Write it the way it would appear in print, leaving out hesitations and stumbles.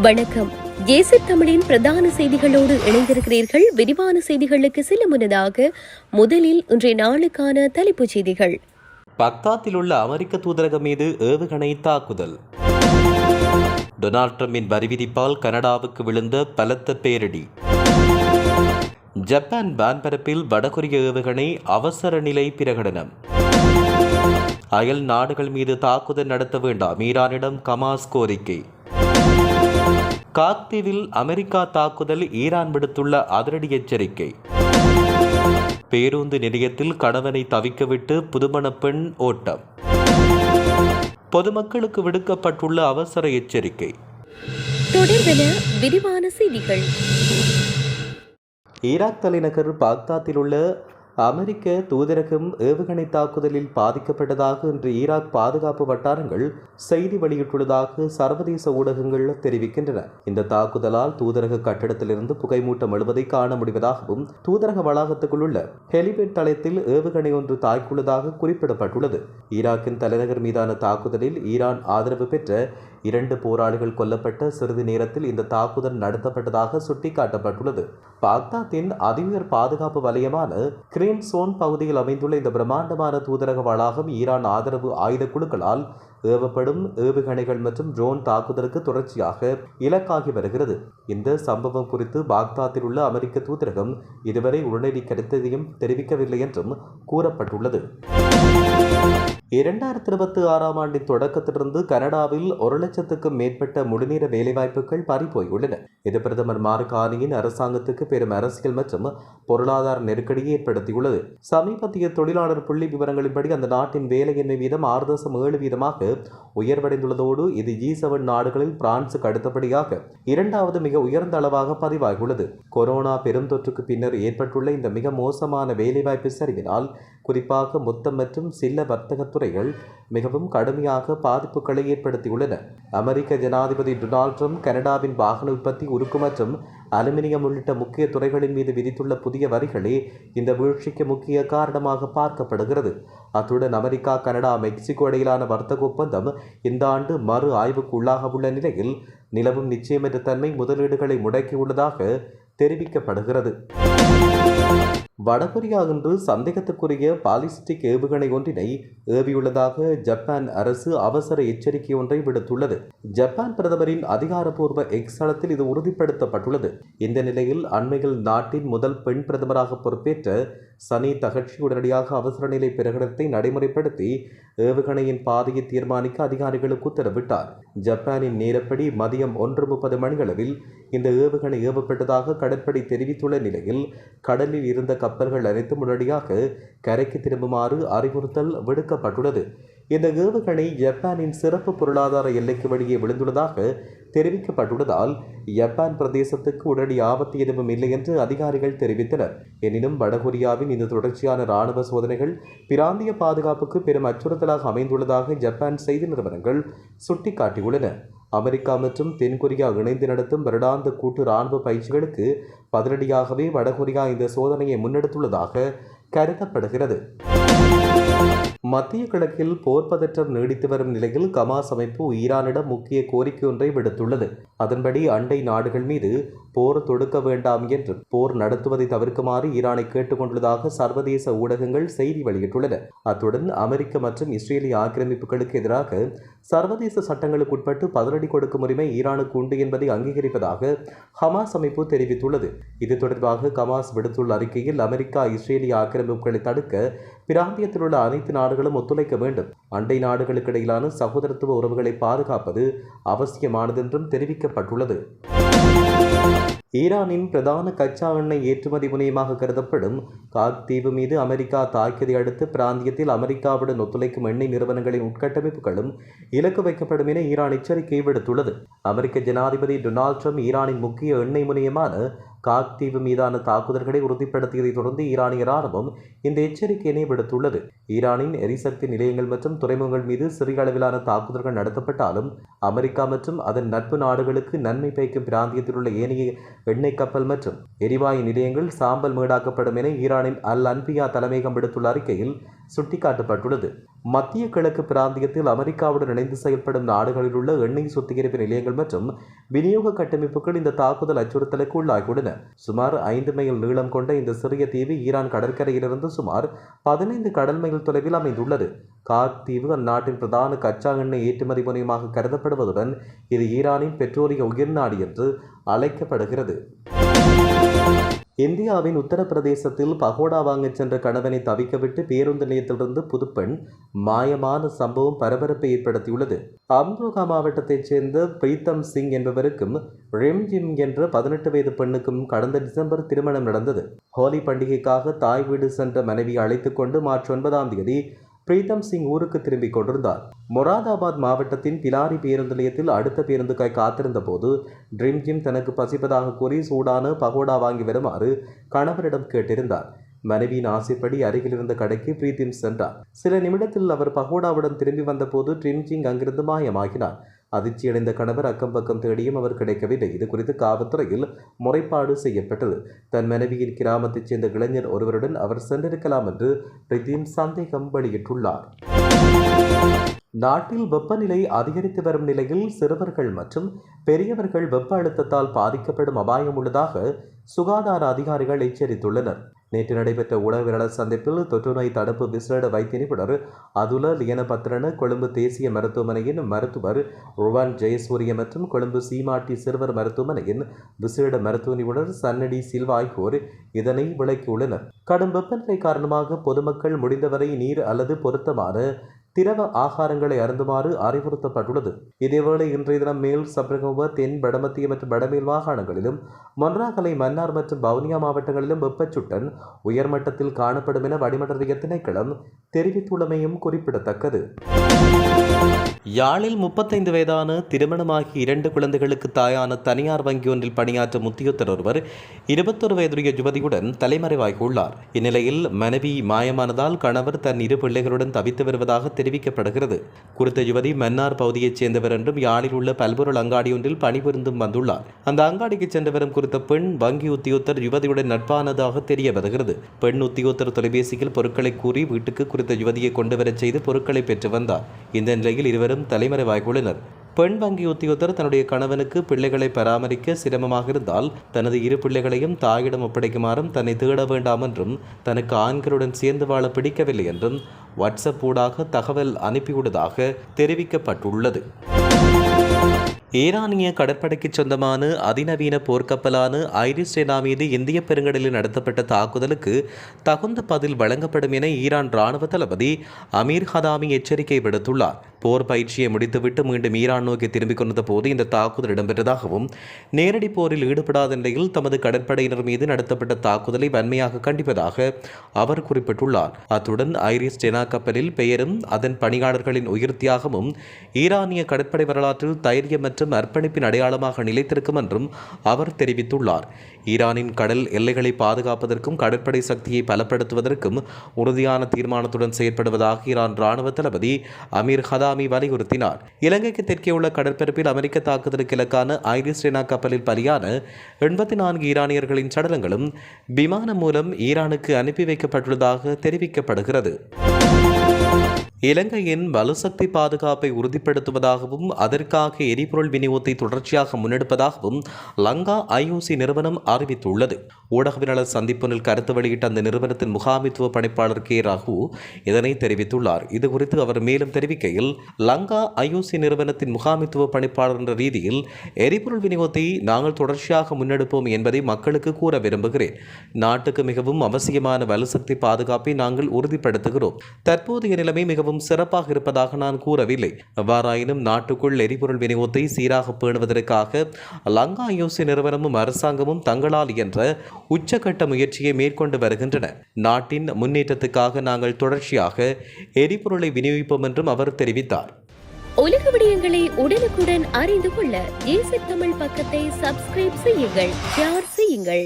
வணக்கம். ஏசி தமிழின் பிரதான செய்திகளோடு இணைந்திருக்கிறீர்கள். விரிவான செய்திகளுக்கு செல்ல முன்னதாக முதலில் இன்றைய நாளுக்கான தலைப்புச் செய்திகள். பக்தாத்தில் உள்ள அமெரிக்க தூதரகம் மீது ஏவுகணை தாக்குதல். டொனால்ட் ட்ரம்பின் வரி விதிப்பால் கனடாவுக்கு விழுந்த பலத்த பேரிடி. ஜப்பான் வான்பரப்பில் வடகொரிய ஏவுகணை அவசர நிலை பிரகடனம். அயல் நாடுகள் மீது தாக்குதல் நடத்த வேண்டாம், ஈரானிடம் ஹமாஸ் கோரிக்கை. காக்தீவில் அமெரிக்கா தாக்குதல், ஈரான் விடுத்துள்ள அதிரடி எச்சரிக்கை. பேருந்து நிலையத்தில் கணவனை தவிக்கவிட்டு புதுமண பெண் ஓட்டம். பொதுமக்களுக்கு விடுக்கப்பட்டுள்ள அவசர எச்சரிக்கை. தொடர்பென விரிவான செய்திகள். ஈராக் தலைநகர் பாக்தாத்தில் உள்ள அமெரிக்க தூதரகம் ஏவுகணை தாக்குதலில் பாதிக்கப்பட்டதாக இன்று ஈராக் பாதுகாப்பு வட்டாரங்கள் செய்தி வெளியிட்டுள்ளதாக சர்வதேச ஊடகங்கள் தெரிவிக்கின்றன. இந்த தாக்குதலால் தூதரக கட்டிடத்திலிருந்து புகைமூட்டம் எழுவதை காண முடிவதாகவும் தூதரக வளாகத்துக்குள் உள்ள ஹெலிபேட் தளத்தில் ஏவுகணை ஒன்று தாக்கியுள்ளதாக குறிப்பிடப்பட்டுள்ளது. ஈராக்கின் தலைநகர் மீதான தாக்குதலில் ஈரான் ஆதரவு பெற்ற 2 போராளிகள் கொல்லப்பட்ட சிறிது நேரத்தில் இந்த தாக்குதல் நடத்தப்பட்டதாக சுட்டிக்காட்டப்பட்டுள்ளது. பாக்தாத்தின் அதிஉயர் பாதுகாப்பு வலயமான கிரீன் சோன் பகுதியில் அமைந்துள்ள இந்த பிரம்மாண்டமான தூதரக வளாகம் ஈரான் ஆதரவு ஆயுத குழுக்களால் ஏவப்படும் ஏவுகணைகள் மற்றும் ட்ரோன் தாக்குதலுக்கு தொடர்ச்சியாக இலக்காகி வருகிறது. இந்த சம்பவம் குறித்து பாக்தாத்தில் உள்ள அமெரிக்க தூதரகம் இதுவரை உடனடி கருத்தையும் தெரிவிக்கவில்லை என்றும் கூறப்பட்டுள்ளது. 2026ஆம் ஆண்டின் தொடக்கத்திலிருந்து கனடாவில் 1 லட்சத்துக்கும் மேற்பட்ட முழுநேர வேலைவாய்ப்புகள் பறிபோயுள்ளன. இது பிரதமர் மார்கானியின் அரசாங்கத்துக்கு பெரும் அரசியல் மற்றும் பொருளாதார நெருக்கடியை ஏற்படுத்தியுள்ளது. சமீபத்திய தொழிலாளர் புள்ளி விவரங்களின்படி அந்த நாட்டின் வேலையின்மை வீதம் 6.7% உயர்வடைந்துள்ளதோடு இது G7 நாடுகளில் பிரான்சுக்கு அடுத்தபடியாக 2வது மிக உயர்ந்த அளவாக பதிவாகியுள்ளது. கொரோனா பெருந்தொற்றுக்கு பின்னர் ஏற்பட்டுள்ள இந்த மிக மோசமான வேலைவாய்ப்பு சரிவினால் குறிப்பாக மொத்தம் மற்றும் சில்ல வர்த்தக துறைகள் மிகவும் கடுமையாக பாதிப்புகளை ஏற்படுத்தியுள்ளன. அமெரிக்க ஜனாதிபதி டொனால்ட் ட்ரம்ப் கனடாவின் வாகன உற்பத்தி, உருக்கு மற்றும் அலுமினியம் உள்ளிட்ட முக்கிய துறைகளின் மீது விதித்துள்ள புதிய வரிகளே இந்த வீழ்ச்சிக்கு முக்கிய காரணமாக பார்க்கப்படுகிறது. அத்துடன் அமெரிக்கா, கனடா, மெக்சிகோ இடையிலான வர்த்தக ஒப்பந்தம் இந்த ஆண்டு மறு ஆய்வுக்கு உள்ளாக உள்ள நிலையில் நிலவும் நிச்சயமற்ற தன்மை முதலீடுகளை முடக்கியுள்ளதாக தெரிவிக்கப்படுகிறது. வடகொரியா இன்று சந்தேகத்துக்குரிய பாலிஸ்டிக் ஏவுகணை ஒன்றினை ஏவியுள்ளதாக ஜப்பான் அரசு அவசர எச்சரிக்கை ஒன்றை விடுத்துள்ளது. ஜப்பான் பிரதமரின் அதிகாரப்பூர்வ எக்ஸ் தளத்தில் இது உறுதிப்படுத்தப்பட்டுள்ளது. இந்த நிலையில் அண்மையில் நாட்டின் முதல் பெண் பிரதமராக பொறுப்பேற்ற சனி தகட்சி உடனடியாக அவசர நிலை பிரகடனத்தை நடைமுறைப்படுத்தி ஏவுகணையின் பாதையை தீர்மானிக்க அதிகாரிகளுக்கு உத்தரவிட்டார். ஜப்பானின் நேரப்படி மதியம் 1:30 மணியளவில் இந்த ஏவுகணை ஏவப்பட்டதாக கடற்படை தெரிவித்துள்ள நிலையில் கடலில் இருந்த கப்பல்கள் அனைத்தும் உடனடியாக கரைக்கு திரும்புமாறு அறிவுறுத்தல் விடுக்கப்பட்டுள்ளது. இந்த ஏவுகணை ஜப்பானின் சிறப்பு பொருளாதார எல்லைக்கு வெளியே விழுந்துள்ளதாக தெரிவிக்கப்பட்டுள்ளதால் ஜப்பான் பிரதேசத்துக்கு உடனடி ஆபத்து எதுவும் இல்லை என்று அதிகாரிகள் தெரிவித்தனர். எனினும் வடகொரியாவின் இந்த தொடர்ச்சியான ராணுவ சோதனைகள் பிராந்திய பாதுகாப்புக்கு பெரும் அச்சுறுத்தலாக அமைந்துள்ளதாக ஜப்பான் செய்தி நிறுவனங்கள் சுட்டிக்காட்டியுள்ளன. அமெரிக்கா மற்றும் தென்கொரியா இணைந்து நடத்தும் வருடாந்த கூட்டு ராணுவ பயிற்சிகளுக்கு பதிலடியாகவே வடகொரியா இந்த சோதனையை முன்னெடுத்துள்ளதாக கருதப்படுகிறது. மத்திய கிழக்கில் போர் பதற்றம் நீடித்து வரும் நிலையில் ஹமாஸ் அமைப்பு ஈரானிடம் முக்கிய கோரிக்கை ஒன்றை விடுத்துள்ளது. அதன்படி அண்டை நாடுகள் மீது போர் தொடுக்க வேண்டாம் என்று போர் நடத்துவதை தவிர்க்குமாறு ஈரானை கேட்டுக்கொண்டுள்ளதாக சர்வதேச ஊடகங்கள் செய்தி வெளியிட்டுள்ளன. அத்துடன் அமெரிக்க மற்றும் இஸ்ரேலிய ஆக்கிரமிப்புகளுக்கு எதிராக சர்வதேச சட்டங்களுக்கு உட்பட்டு பதிலடி கொடுக்கும் உரிமை ஈரானுக்கு உண்டு என்பதை அங்கீகரிப்பதாக ஹமாஸ் அமைப்பு தெரிவித்துள்ளது. இது தொடர்பாக ஹமாஸ் விடுத்துள்ள அறிக்கையில் அமெரிக்கா இஸ்ரேலிய ஆக்கிரமிப்புகளை தடுக்க பிராந்தியத்தில் உள்ள அனைத்து நாடுகளும் ஒத்துழைக்க வேண்டும். அண்டை நாடுகளுக்கு இடையிலான சகோதரத்துவ உறவுகளை பாதுகாப்பது அவசியமானது என்றும் தெரிவிக்கப்பட்டுள்ளது. ஈரானின் பிரதான கச்சா எண்ணெய் ஏற்றுமதி முனையமாக கருதப்படும் காக்தீவு மீது அமெரிக்கா தாக்கியதை அடுத்து பிராந்தியத்தில் அமெரிக்காவுடன் ஒத்துழைக்கும் எண்ணெய் நிறுவனங்களின் உட்கட்டமைப்புகளும் இலக்கு வைக்கப்படும் என ஈரான் எச்சரிக்கை விடுத்துள்ளது. அமெரிக்க ஜனாதிபதி டொனால்ட் ட்ரம்ப் ஈரானின் முக்கிய எண்ணெய் முனையமான காக்தீவு மீதான தாக்குதல்களை உறுதிப்படுத்தியதை தொடர்ந்து ஈரானிய ராணுவம் இந்த எச்சரிக்கையினை விடுத்துள்ளது. ஈரானின் எரிசக்தி நிலையங்கள் மற்றும் துறைமுகங்கள் மீது சிறிய அளவிலான தாக்குதல்கள் நடத்தப்பட்டாலும் அமெரிக்கா மற்றும் அதன் நட்பு நாடுகளுக்கு நன்மை பயக்கும் பிராந்தியத்தில் உள்ள ஏனைய எண்ணெய் கப்பல் மற்றும் எரிவாயு நிலையங்கள் சாம்பல் மேடாக்கப்படும் என ஈரானின் அல் அன்பியா தலைமையகம் விடுத்துள்ள அறிக்கையில் சுட்டிக்காட்டப்பட்டுள்ளது. மத்திய கிழக்கு பிராந்தியத்தில் அமெரிக்காவுடன் இணைந்து செயல்படும் நாடுகளில் உள்ள எண்ணெய் சுத்திகரிப்பு நிலையங்கள் மற்றும் விநியோக கட்டமைப்புகள் இந்த தாக்குதல் அச்சுறுத்தலுக்கு உள்ளாகியுள்ளன. சுமார் 5 மைல் நீளம் கொண்ட இந்த சிறிய தீவு ஈரான் கடற்கரையிலிருந்து சுமார் 15 கடல் மைல் தொலைவில் அமைந்துள்ளது. கார்க் தீவு அந்நாட்டின் பிரதான கச்சா எண்ணெய் ஏற்றுமதி முனையமாக கருதப்படுவதுடன் இது ஈரானின் பெட்ரோலிய உயிர்நாடி என்று அழைக்கப்படுகிறது. இந்தியாவின் உத்தரப்பிரதேசத்தில் பகோடா வாங்கச் சென்ற கணவனை தவிக்கவிட்டு பேருந்து நிலையத்திலிருந்து புதுப்பெண் மாயமான சம்பவம் பரபரப்பை ஏற்படுத்தியுள்ளது. அம்ரோகா மாவட்டத்தைச் சேர்ந்த பிரீத்தம் சிங் என்பவருக்கும் ரெம்ஜிம் என்ற 18 வயது பெண்ணுக்கும் கடந்த டிசம்பர் திருமணம் நடந்தது. ஹோலி பண்டிகைக்காக தாய் வீடு சென்ற மனைவி அழைத்துக் கொண்டு மார்ச் 9ஆம் தேதி பிரீத்தம் சிங் ஊருக்கு திரும்பிக் கொண்டிருந்தார். மொராதாபாத் மாவட்டத்தின் பிலாரி பேருந்து நிலையத்தில் அடுத்த பேருந்துக்காய் காத்திருந்த போது ட்ரீம்ஜிம் தனக்கு பசிப்பதாக கூறி சூடான பகோடா வாங்கி வருமாறு கணவரிடம் கேட்டிருந்தார். மனைவியின் ஆசைப்படி அருகில் இருந்த கடைக்கு பிரீத்திம் சென்றார். சில நிமிடத்தில் அவர் பகோடாவுடன் திரும்பி வந்தபோது ட்ரீம்ஜிங் அங்கிருந்து மாயமாகினார். அதிர்ச்சியடைந்த கணவர் அக்கம் பக்கம் தேடியும் அவர் கிடைக்கவில்லை. இது குறித்து காவல்துறையில் முறைப்பாடு செய்யப்பட்டது. தன் மனைவியின் கிராமத்தைச் சேர்ந்த இளைஞர் ஒருவருடன் அவர் சென்றிருக்கலாம் என்று பிரீத்திம் சந்தேகம் வெளியிட்டுள்ளார். நாட்டில் வெப்பநிலை அதிகரித்து வரும் நிலையில் சிறுவர்கள் மற்றும் பெரியவர்கள் வெப்ப அழுத்தத்தால் பாதிக்கப்படும் அபாயம் உள்ளதாக சுகாதார அதிகாரிகள் எச்சரித்துள்ளனர். நேற்று நடைபெற்ற ஊடகவியலாளர் சந்திப்பில் தொற்றுநோய் தடுப்பு விசேட வைத்திய நிபுணர் அதுல லியனபத்ரன, கொழும்பு தேசிய மருத்துவமனையின் மருத்துவர் ருவான் ஜெயசூரிய மற்றும் கொழும்பு சீமாட்டி சிறுவர் மருத்துவமனையின் விசேட மருத்துவ நிபுணர் சன்னடி சில்வா ஆகியோர் இதனை விளக்கியுள்ளனர். கடும் வெப்பநிலை காரணமாக பொதுமக்கள் முடிந்தவரை நீர் அல்லது பொருத்தமான திரவ ஆகாரங்களை அருந்துமாறு அறிவுறுத்தப்பட்டுள்ளது. இதேவேளை இன்றைய தினம் மேல் சப்ரகமுவ, தென், வடமத்திய மற்றும் வடமேல் மாகாணங்களிலும் மொன்றாகலை, மன்னார் மற்றும் வவுனியா மாவட்டங்களிலும் வெப்பச்சுட்டன் உயர்மட்டத்தில் காணப்படும் என வளிமண்டல திணைக்களம் தெரிவித்துள்ளமையும் குறிப்பிடத்தக்கது. யாழில் 35 வயதான திருமணமாகி 2 குழந்தைகளுக்கு தாயான தனியார் வங்கி ஒன்றில் பணியாற்றும் முத்தியோத்தர் ஒருவர் 21 வயதுடைய யுவதியுடன் தலைமறைவாகியுள்ளார். இந்நிலையில் மனைவி மாயமானதால் கணவர் தன் 2 பிள்ளைகளுடன் தவித்து வருவதாக தெரிவிக்கப்படுகிறது. குறித்த யுவதி மன்னார் பகுதியைச் சேர்ந்தவர் என்றும் யாழில் உள்ள பல்பொருள் அங்காடி ஒன்றில் பணிபுரிந்தும் வந்துள்ளார். அந்த அங்காடிக்கு சென்று வரும் குறித்த பெண் வங்கி உத்தியோத்தர் யுவதியுடன் நட்பானதாக தெரிய வருகிறது. பெண் உத்தியோத்தர் தொலைபேசியில் பொருட்களை கூறி வீட்டுக்கு குறித்த யுவதியை கொண்டு வரச் செய்து பொருட்களை பெற்று வந்தார். இந்த நிலையில் இருவரும் தலைமறைவாகியுள்ளனர். பெண் வங்கி உத்தியோகத்தர் தன்னுடைய கணவனுக்கு பிள்ளைகளை பராமரிக்க சிரமமாக இருந்தால் தனது 2 பிள்ளைகளையும் தாயிடம் ஒப்படைக்குமாறும் தன்னை தேட வேண்டாம் என்றும் தனக்கு ஆண்களுடன் சேர்ந்து வாழ பிடிக்கவில்லை என்றும் வாட்ஸ்அப் ஊடாக தகவல் அனுப்பியுள்ளதாக தெரிவிக்கப்பட்டுள்ளது. ஈரானிய கடற்படைக்கு சொந்தமான அதிநவீன போர்க்கப்பலான ஐரிஸ் ரெனா மீது இந்திய பெருங்கடலில் நடத்தப்பட்ட தாக்குதலுக்கு தகுந்த பதில் வழங்கப்படும் என ஈரான் ராணுவ தளபதி அமீர் ஹதாமி எச்சரிக்கை விடுத்துள்ளார். போர் பயிற்சியை முடித்துவிட்டு மீண்டும் ஈரான் நோக்கி திரும்பிக் கொண்ட போது இந்த தாக்குதல் இடம்பெற்றதாகவும் நேரடி போரில் ஈடுபடாத நிலையில் தமது கடற்படையினர் மீது நடத்தப்பட்ட தாக்குதலை வன்மையாக கண்டிப்பதாக அவர் குறிப்பிட்டுள்ளார். அத்துடன் ஐரிஸ் ரெனா கப்பலில் பெயரும் அதன் பணியாளர்களின் உயிர் தியாகமும் ஈரானிய கடற்படை வரலாற்றில் தைரியம் மற்றும் அர்ப்பணிப்பின் அடையாளமாக நிலைத்திருக்கும் என்றும் அவர் தெரிவித்துள்ளார். ஈரானின் கடல் எல்லைகளை பாதுகாப்பதற்கும் கடற்படை சக்தியை பலப்படுத்துவதற்கும் உறுதியான தீர்மானத்துடன் செயற்படுவதாக ஈரான் ராணுவ தளபதி அமீர் ஹதாமி வலியுறுத்தினார். இலங்கைக்கு தெற்கே உள்ள கடற்பரப்பில் அமெரிக்க தாக்குதலுக்கு இலக்கான ஐரிஸ் ரெனா கப்பலில் பலியான 84 ஈரானியர்களின் சடலங்களும் விமானம் மூலம் ஈரானுக்கு அனுப்பி வைக்கப்பட்டுள்ளதாக தெரிவிக்கப்படுகிறது. இலங்கையின் வலுசக்தி பாதுகாப்பை உறுதிப்படுத்துவதாகவும் அதற்காக எரிபொருள் விநியோகத்தை தொடர்ச்சியாக முன்னெடுப்பதாகவும் லங்கா ஐஓசி நிறுவனம் அறிவித்துள்ளது. ஊடகவியலாளர் சந்திப்பொன்றில் கருத்து வெளியிட்ட அந்த நிறுவனத்தின் முகாமித்துவ பணிப்பாளர் கே ரகு இதனை தெரிவித்துள்ளார். இதுகுறித்து அவர் மேலும் தெரிவிக்கையில், லங்கா ஐஓசி நிறுவனத்தின் முகாமித்துவ பணிப்பாளர் என்ற ரீதியில் எரிபொருள் விநியோகத்தை நாங்கள் தொடர்ச்சியாக முன்னெடுப்போம் என்பதை மக்களுக்கு கூற விரும்புகிறேன். நாட்டுக்கு மிகவும் அவசியமான வலுசக்தி பாதுகாப்பை நாங்கள் உறுதிப்படுத்துகிறோம். தற்போதைய நிலைமை மிகவும் சிறப்பாக இருப்பதாக நான் கூறவில்லை. எவ்வாறாயினும் நாட்டுக்குள் எரிபொருள் விநியோகத்தை சீராக பேணுவதற்காக லங்கா ஐஓசி நிறுவனமும் அரசாங்கமும் தங்களால் என்ற உச்சகட்ட முயற்சியை மேற்கொண்டு வருகின்றன. நாட்டின் முன்னேற்றத்துக்காக நாங்கள் தொடர்ச்சியாக எரிபொருளை விநியோகிப்போம் என்றும் அவர் தெரிவித்தார். உலக விடயங்களை உடனுக்குடன் அறிந்து கொள்ள ஏசி தமிழ் பக்கத்தை சப்ஸ்கிரைப் செய்யுங்கள், ஷேர் செய்யுங்கள்.